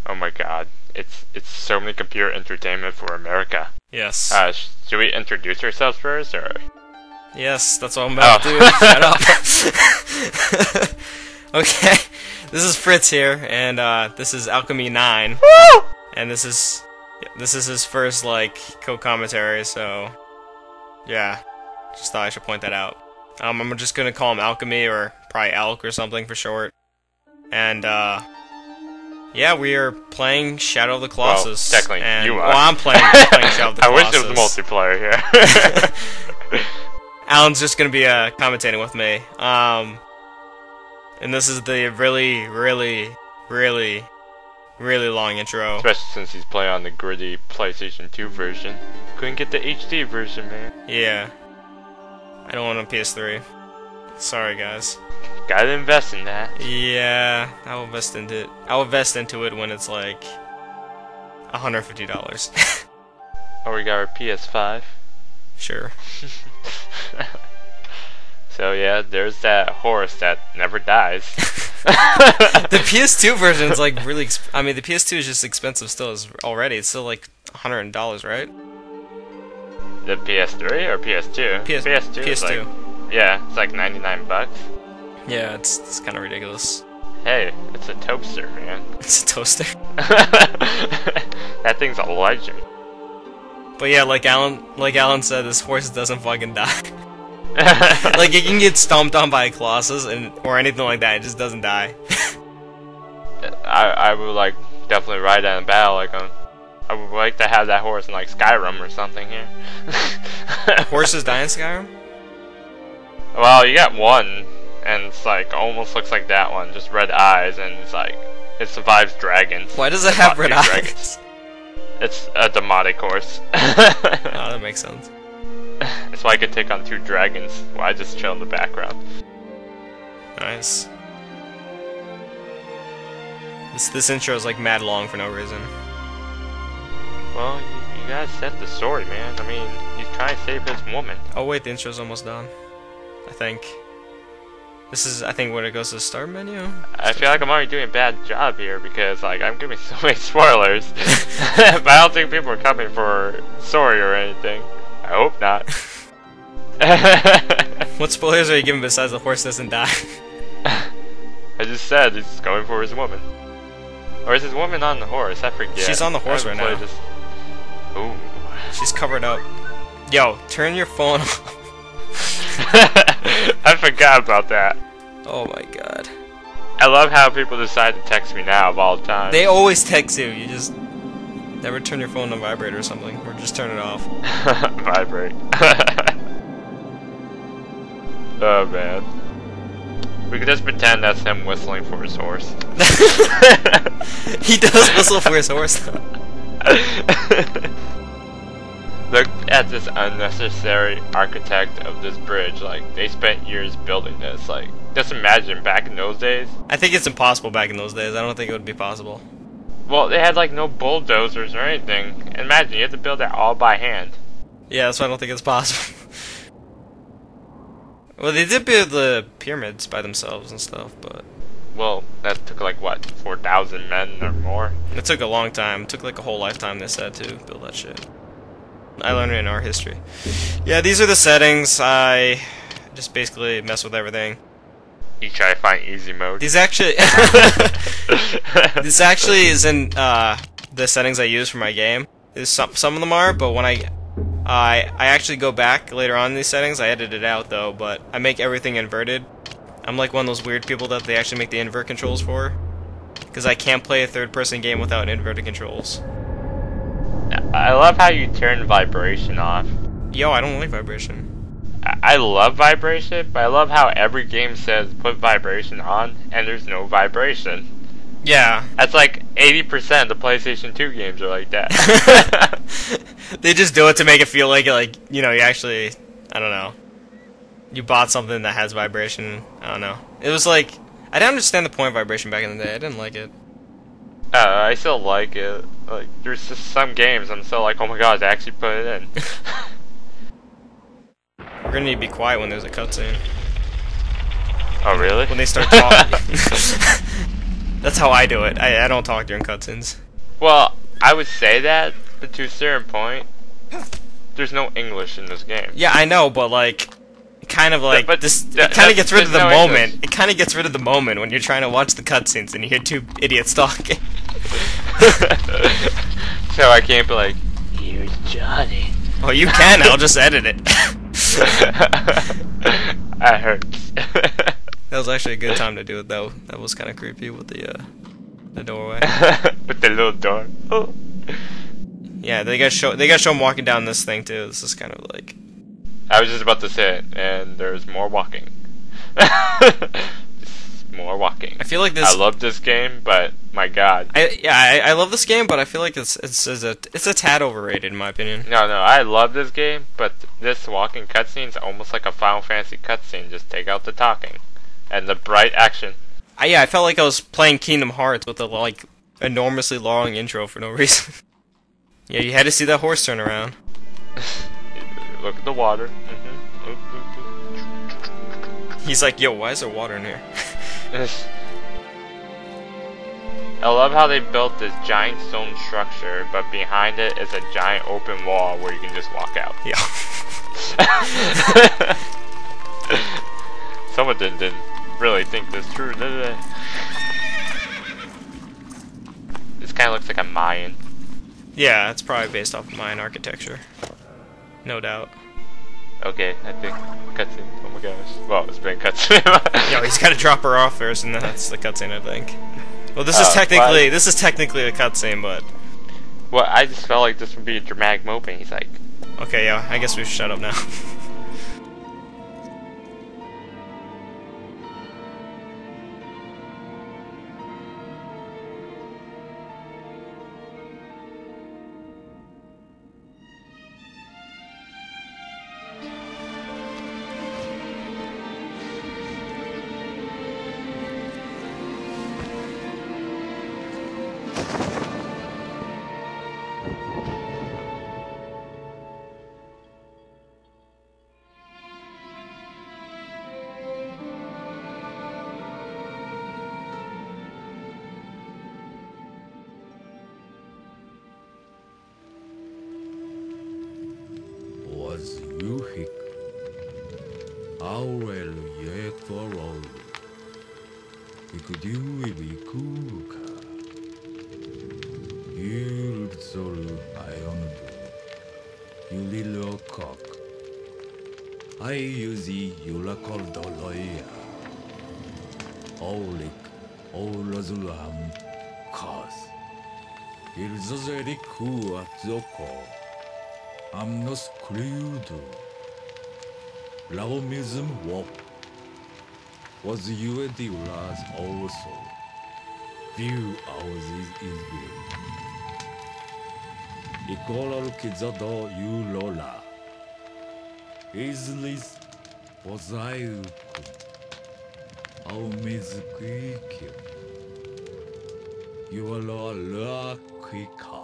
Oh my god. It's so many computer entertainment for America. Yes. Should we introduce ourselves first, or? Yes, that's what I'm about to do. Shut up. Okay, this is Fritz here, and this is AlchemyIX. Woo! And this is his first like co-commentary, so yeah, just thought I should point that out. I'm just gonna call him Alchemy, or probably Alk or something for short. And yeah, we are playing Shadow of the Colossus. Well, technically, and, you are. Well, I'm playing Shadow of the Colossus. I wish it was multiplayer here. Alan's just gonna be commentating with me. And this is the really long intro. Especially since he's playing on the gritty PlayStation 2 version. Couldn't get the HD version, man. Yeah. I don't want a PS3. Sorry, guys. Gotta invest in that. Yeah, I'll invest into it. I'll invest into it when it's like $150. Oh, we got our PS5. Sure. So yeah, there's that horse that never dies. The PS2 version is like really. I mean, the PS2 is just expensive still already. It's still like $100, right? The PS3 or PS2? PS2. Is like, yeah, it's like 99 bucks. Yeah, it's kind of ridiculous. Hey, it's a toaster, man. It's a toaster. That thing's a legend. But yeah, like Alan said, this horse doesn't fucking die. Like, it can get stomped on by a Colossus or anything like that, it just doesn't die. I would like definitely ride that in battle. Like I would like to have that horse in like Skyrim or something here. Horses die in Skyrim? Well, you got one, and it's like almost looks like that one, just red eyes, and it's like it survives dragons. Why does it have red eyes? It's a demonic horse. Oh, that makes sense. That's why I could take on 2 dragons while I just chill in the background. Nice. This intro is like mad long for no reason. Well, you gotta set the story, man. I mean, he's trying to save his woman. Oh wait, the intro's almost done. I think. This is, I think, when it goes to the start menu. I feel like I'm already doing a bad job here because, like, I'm giving so many spoilers. But I don't think people are coming for story or anything. I hope not. What spoilers are you giving besides the horse doesn't die? I just said he's going for his woman. Or is his woman on the horse? I forget. She's on the horse right now. Ooh. She's covered up. Yo, turn your phone off. I forgot about that. Oh my god. I love how people decide to text me now of all time. They always text you. You just never turn your phone on vibrate or something, or just turn it off. Vibrate. Oh man. We could just pretend that's him whistling for his horse. He does whistle for his horse. Look at this unnecessary architect of this bridge. Like, they spent years building this. Like, just imagine back in those days. I think it's impossible back in those days. I don't think it would be possible. Well, they had like no bulldozers or anything. Imagine, you have to build that all by hand. Yeah, that's why I don't think it's possible. Well, they did build the pyramids by themselves and stuff, but... Well, that took like, what, 4,000 men or more? It took a long time. It took like a whole lifetime, they said, to build that shit. I learned it in art history. Yeah, these are the settings. I just basically mess with everything. You try to find easy mode? These actually... This actually is in the settings I use for my game. Some of them are, but when I actually go back later on in these settings, I edit it out though, but I make everything inverted. I'm like one of those weird people that they actually make the invert controls for. Because I can't play a third-person game without inverted controls. I love how you turn vibration off. Yo, I don't like vibration. I love vibration, but I love how every game says put vibration on, and there's no vibration. Yeah. That's like 80% of the PlayStation 2 games are like that. They just do it to make it feel like, you know, you actually, I don't know, you bought something that has vibration. I don't know. It was like, I didn't understand the point of vibration back in the day. I didn't like it. I still like it. Like, there's just some games I'm still like, oh my god, they actually put it in. We're gonna need to be quiet when there's a cutscene. Oh, really? When they start talking. That's how I do it. I don't talk during cutscenes. Well, I would say that, but to a certain point, there's no English in this game. Yeah, I know, but like, kind of like but this. It kind of gets rid of the no moment. English. It kind of gets rid of the moment when you're trying to watch the cutscenes and you hear two idiots talking. So I can't be like, here's Johnny. Oh, you can. I'll just edit it. That hurts. That was actually a good time to do it, though. That was kind of creepy with the doorway. With the little door. Oh. Yeah, they got show him walking down this thing too. This is kind of like. I was just about to say it, and there's more walking. More walking. I feel like this. I love this game, but my God. I love this game, but I feel like it's a tad overrated in my opinion. No, I love this game, but this walking cutscene is almost like a Final Fantasy cutscene. Just take out the talking and the bright action. I felt like I was playing Kingdom Hearts with a like enormously long intro for no reason. Yeah, you had to see that horse turn around. Look at the water. He's like, yo, why is there water in here? I love how they built this giant stone structure, but behind it is a giant open wall where you can just walk out. Yeah. Someone didn't really think this through, did they? This kind of looks like a Mayan. Yeah, it's probably based off of Mayan architecture. No doubt. Okay, I think cutscene. Oh my gosh. Well, it's been cutscene. Yo, he's got to drop her off first, and then that's the cutscene, I think. Well, this is technically a cutscene, but. Well, I just felt like this would be a dramatic moment. He's like, okay, yeah, I guess we should shut up now. Was you hick? How well ye follow? Could you be cook? You soul iron you little cock. I use you called the lawyer. Olik, Olazulam, cause. It's a very cool at the core. I'm not screwed. Laomism walk. Was you the last also? Few hours is good. Equal kizado you lola. Is this was I? I'll miss quick. You are la quicker.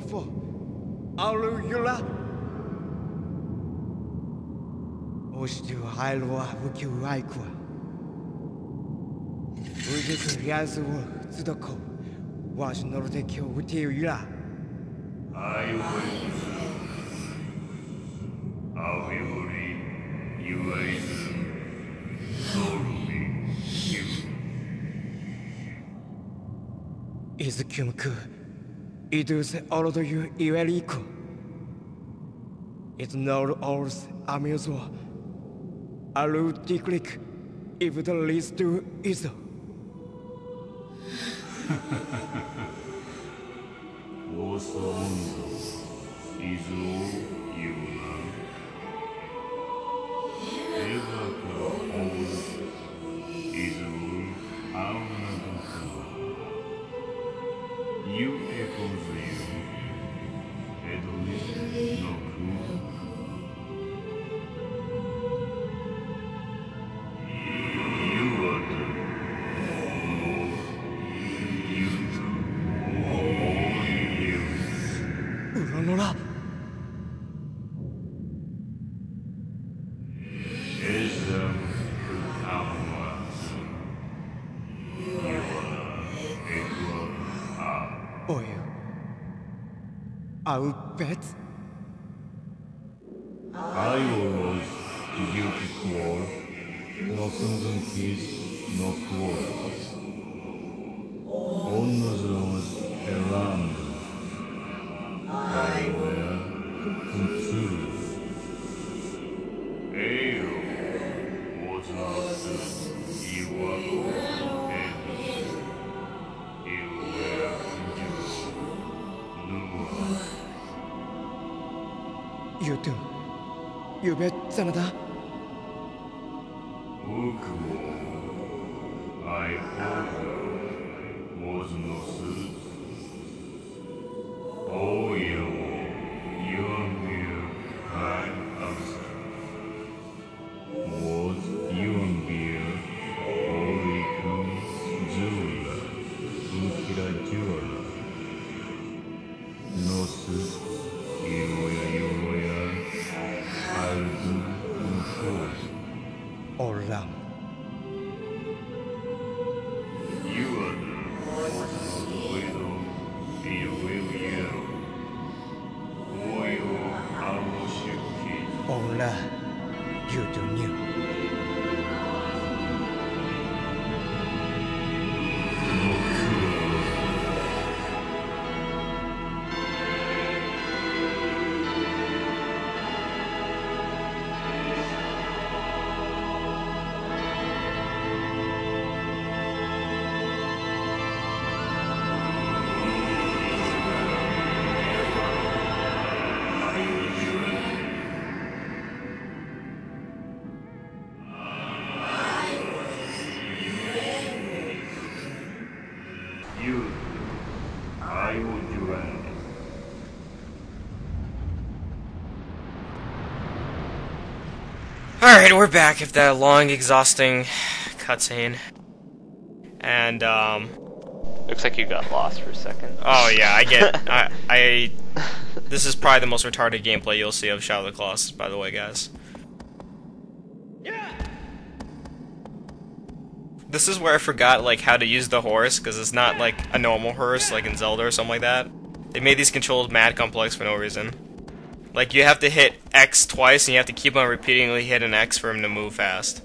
for Alula. Ostu Hailwa Wuku Aikwa. Ujis Yazu Sudoko. Was Nordekyo Utiula. I will read you as solely you. Is Kumku. Idus Orodo you Iweriko. It's not ours amusement. Alu Tiklik. If the least do is. Also, is all you know. Ever all is all our you echoes you. Edwin no cool. You are the more you all you. Uranora. I'll bet. I was guilty call. No sunken kiss, no quarrels. Honors around. I wear contours. Ale was not you are and you were just no more. You do. You bet, Sanada. I order was no suit. Oh, you are mere high answer. Was you and beer, Oriku, Jula, Ukira Jula. No suit, you are, I'll do no force. Oram. You are the widow, you will yell. Oil, Aloshuki. Ora. You do new. You, I will do anything. Alright, we're back after that long, exhausting cutscene. And, Looks like you got lost for a second. oh yeah, I this is probably the most retarded gameplay you'll see of Shadow of the Colossus, by the way, guys. This is where I forgot, like, how to use the horse, because it's not, like, a normal horse, like in Zelda or something like that. They made these controls mad complex for no reason. Like, you have to hit X twice, and you have to keep on repeatedly hitting X for him to move fast.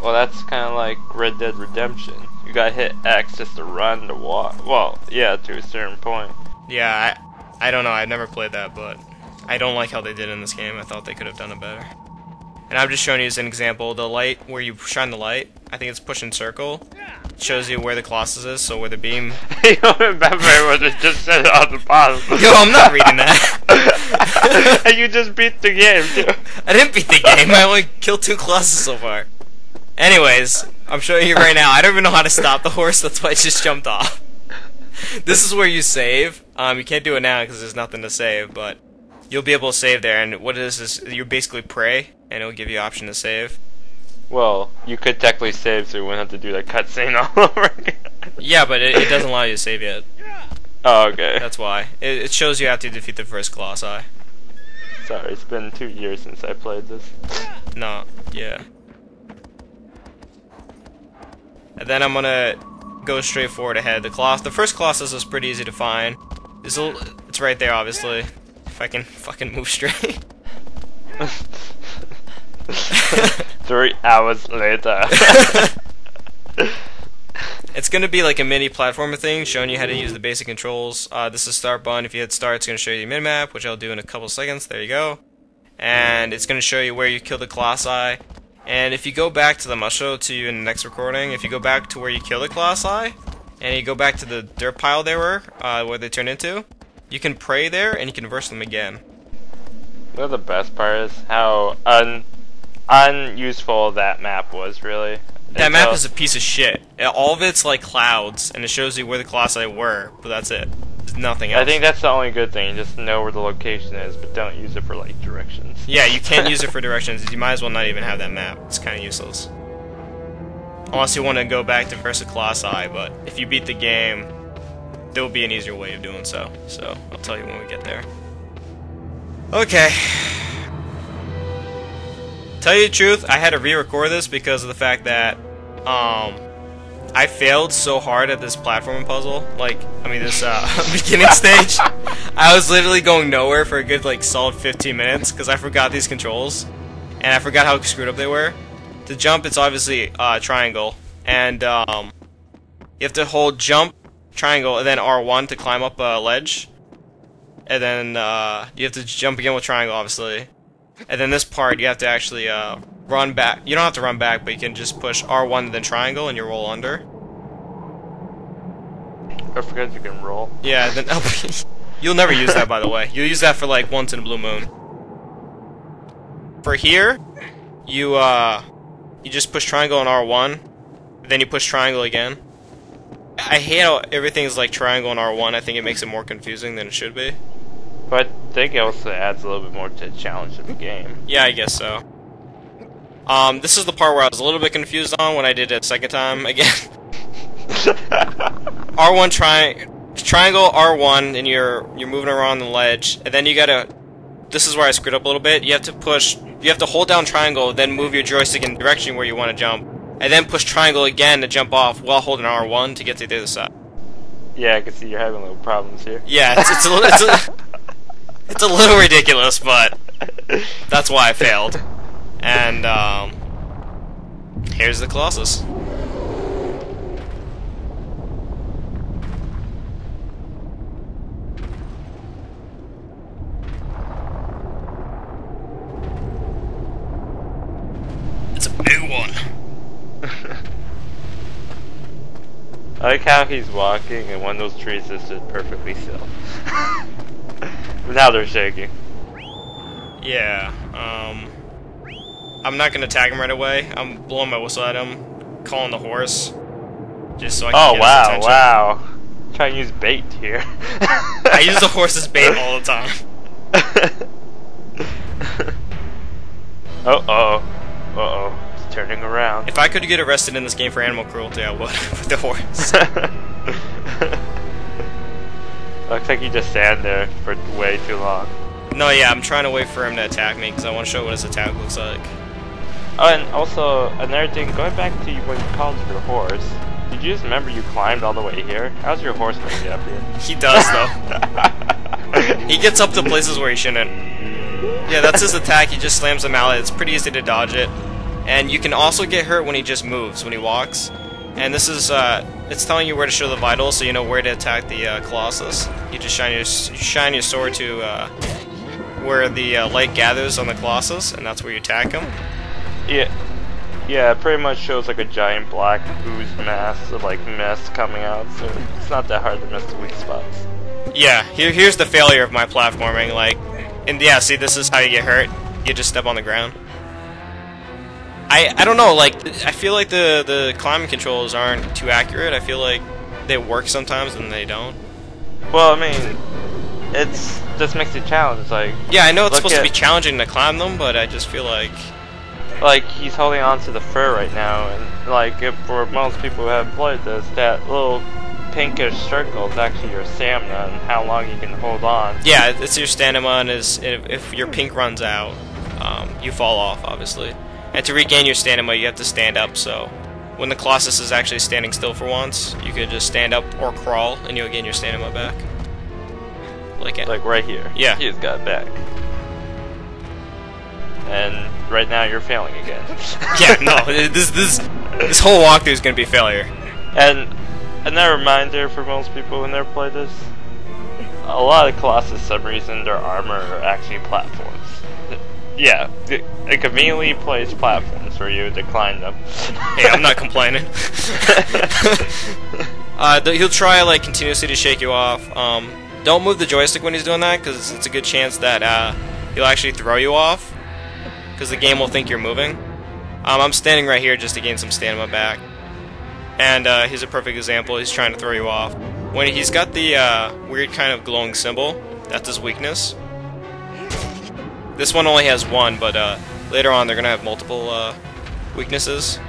Well, that's kind of like Red Dead Redemption. You gotta hit X just to run, to walk. Well, yeah, to a certain point. Yeah, I don't know, I've never played that, but I don't like how they did it in this game. I thought they could have done it better. And I'm just showing you as an example, the light, where you shine the light, I think it's push and circle, shows you where the Colossus is, so where the beam... You don't remember what it just said on the bottom. Yo, I'm not reading that! And you just beat the game, too. I didn't beat the game, I only killed 2 Colossus so far. Anyways, I'm showing you right now, I don't even know how to stop the horse, that's why I just jumped off. This is where you save. You can't do it now because there's nothing to save, but you'll be able to save there, and what it is you basically pray, and it'll give you an option to save. Well, you could technically save, so you wouldn't have to do that cutscene all over again. Yeah, but it doesn't allow you to save yet. Oh, okay. That's why. It shows you have to defeat the first Colossi. Sorry, it's been 2 years since I played this. No, yeah. And then I'm gonna go straight forward ahead. The first Colossus is pretty easy to find. It's right there, obviously. If I can fucking move straight. 3 hours later. It's gonna be like a mini platformer thing, showing you how to use the basic controls. This is start button. If you hit start, it's gonna show you the minimap, which I'll do in a couple seconds. There you go. And it's gonna show you where you kill the Colossi. And if you go back to I'll show it to you in the next recording. If you go back to where you kill the Colossi, and you go back to the dirt pile they were, where they turn into, you can pray there, and you can verse them again. You know the best part is how unuseful that map was, really. That map is a piece of shit. All of it's like clouds, and it shows you where the Colossi were, but that's it. There's nothing else. I think that's the only good thing, just know where the location is, but don't use it for, like, directions. Yeah, you can't use it for directions. You might as well not even have that map. It's kind of useless. Unless you want to go back to versus Colossi, but if you beat the game, there will be an easier way of doing so. So, I'll tell you when we get there. Okay. Tell you the truth, I had to re-record this because of the fact that, I failed so hard at this platforming puzzle. Like, I mean, this, beginning stage. I was literally going nowhere for a good, like, solid 15 minutes because I forgot these controls. And I forgot how screwed up they were. To jump, it's obviously, triangle. And, you have to hold jump, triangle, and then R1 to climb up a ledge. And then, you have to jump again with triangle, obviously. And then this part, you have to actually, run back. You don't have to run back, but you can just push R1 and then triangle, and you roll under. I forgot you can roll. Yeah, then you'll never use that, by the way. You'll use that for like once in a blue moon. For here, you just push triangle on R1, then you push triangle again. I hate how everything's like triangle on R1. I think it makes it more confusing than it should be. But I think it also adds a little bit more to the challenge of the game. Yeah, I guess so. This is the part where I was a little bit confused on when I did it a second time again. R1 triangle R1, and you're moving around the ledge, and then you gotta. This is where I screwed up a little bit. You have to hold down triangle, then move your joystick in the direction where you want to jump, and then push triangle again to jump off while holding R1 to get to the other side. Yeah, I can see you're having little problems here. Yeah, it's a little ridiculous, but that's why I failed. And here's the Colossus. It's a big one. I like how he's walking and one of those trees is just perfectly still. But now they're shaking. Yeah, I'm not gonna tag him right away. I'm blowing my whistle at him, calling the horse, just so I can get his attention. Wow. Try and use bait here. I use the horse as bait all the time. Uh-oh. It's turning around. If I could get arrested in this game for animal cruelty, I would with the horse. Looks like you just stand there for way too long. No, yeah, I'm trying to wait for him to attack me because I want to show what his attack looks like. Oh, and also, another thing, going back to when you called your horse, did you just remember you climbed all the way here? How's your horse going to get up here? He does, though. He gets up to places where he shouldn't. Yeah, that's his attack. He just slams them out. It's pretty easy to dodge it. And you can also get hurt when he just moves, when he walks. And this is, it's telling you where to show the vitals, so you know where to attack the Colossus. You just shine your sword to where the light gathers on the Colossus, and that's where you attack him. Yeah, it pretty much shows like a giant black ooze mass of like mist coming out, so it's not that hard to miss the weak spots. Yeah, here's the failure of my platforming, like, and yeah, see, this is how you get hurt. You just step on the ground. I don't know, like, I feel like the climbing controls aren't too accurate. I feel like they work sometimes and they don't. Well, I mean, it's just makes it challenge. Like, yeah, I know it's supposed to be challenging to climb them, but I just feel like he's holding on to the fur right now, and like for most people who haven't played this, that little pinkish circle is actually your stamina and how long you can hold on. Yeah, it's your stamina, and if your pink runs out, you fall off, obviously. And to regain your stamina, you have to stand up, so when the Colossus is actually standing still for once, you could just stand up or crawl, and you'll gain your stamina back. Like right here. Yeah. He's got it back. And right now you're failing again. Yeah, no, this whole walkthrough is going to be a failure. And another reminder for most people when they play this, a lot of Colossus, for some reason, their armor are actually platforms. Yeah, it conveniently plays platforms for you to climb them. Hey, I'm not complaining. He'll try like continuously to shake you off. Don't move the joystick when he's doing that, because it's a good chance that he'll actually throw you off, because the game will think you're moving. I'm standing right here just to gain some stamina back. And here's a perfect example. He's trying to throw you off. When he's got the weird kind of glowing symbol, that's his weakness. This one only has one, but later on they're going to have multiple weaknesses.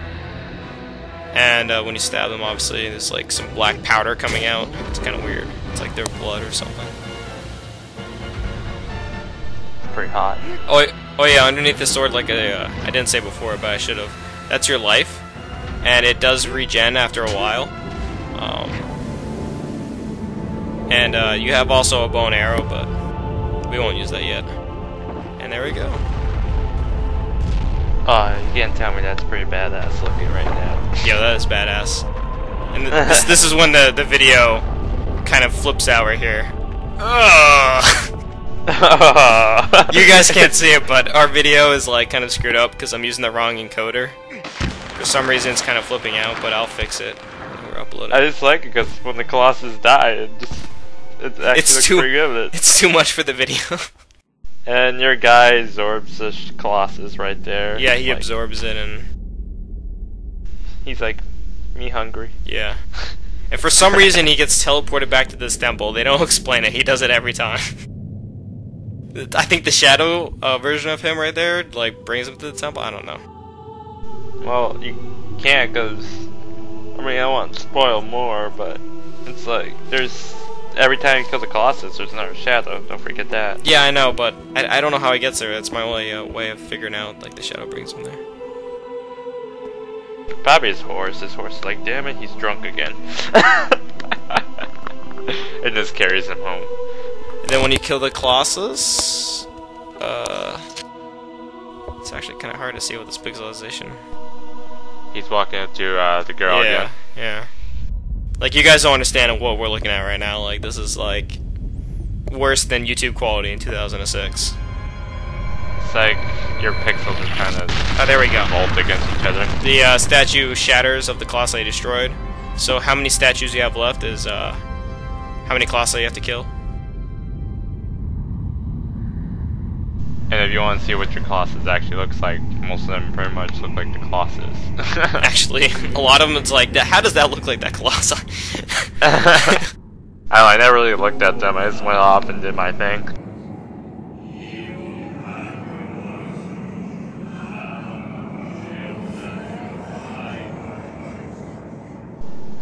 And when you stab them, obviously, there's like some black powder coming out. It's kind of weird. It's like their blood or something. Pretty hot. Oh yeah, underneath the sword, like I didn't say before, but I should have. That's your life. And it does regen after a while. And you have also a bow and arrow, but we won't use that yet. And there we go. You can't tell me that's pretty badass looking right now. Yeah, that is badass. And this is when the video kind of flips out right here. You guys can't see it, but our video is like kind of screwed up because I'm using the wrong encoder. For some reason it's kind of flipping out, but I'll fix it when we're uploading. I just like it because when the Colossus die, it actually looks pretty good. It's too much for the video. And your guy absorbs the Colossus right there. Yeah, he absorbs it, and he's like, me hungry. Yeah. And for some reason he gets teleported back to this temple. They don't explain it. He does it every time. I think the shadow version of him right there like brings him to the temple. I don't know. Well, you can't, because I mean, I won't spoil more, but it's like there's every time he kills a Colossus, there's another shadow. Don't forget that. Yeah, I know, but I don't know how he gets there. That's my only way of figuring out like the shadow brings him there. Probably his horse. His horse is like, damn it, he's drunk again. It just carries him home. And then when you kill the Colossus, it's actually kind of hard to see with this pixelization. He's walking up to the girl again. Yeah. Like, you guys don't understand what we're looking at right now. Like, this is like worse than YouTube quality in 2006. It's like your pixels are kind of there we go. vault against each other. The statue shatters of the Colossi destroyed. So how many statues you have left is how many Colossi you have to kill. And if you want to see what your Colossus actually looks like, most of them pretty much look like the Colossus. Actually, a lot of them it's like, how does that look like that Colossi? I don't know, I never really looked at them, I just went off and did my thing.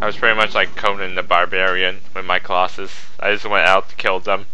I was pretty much like Conan the Barbarian with my Colossus. I just went out to kill them.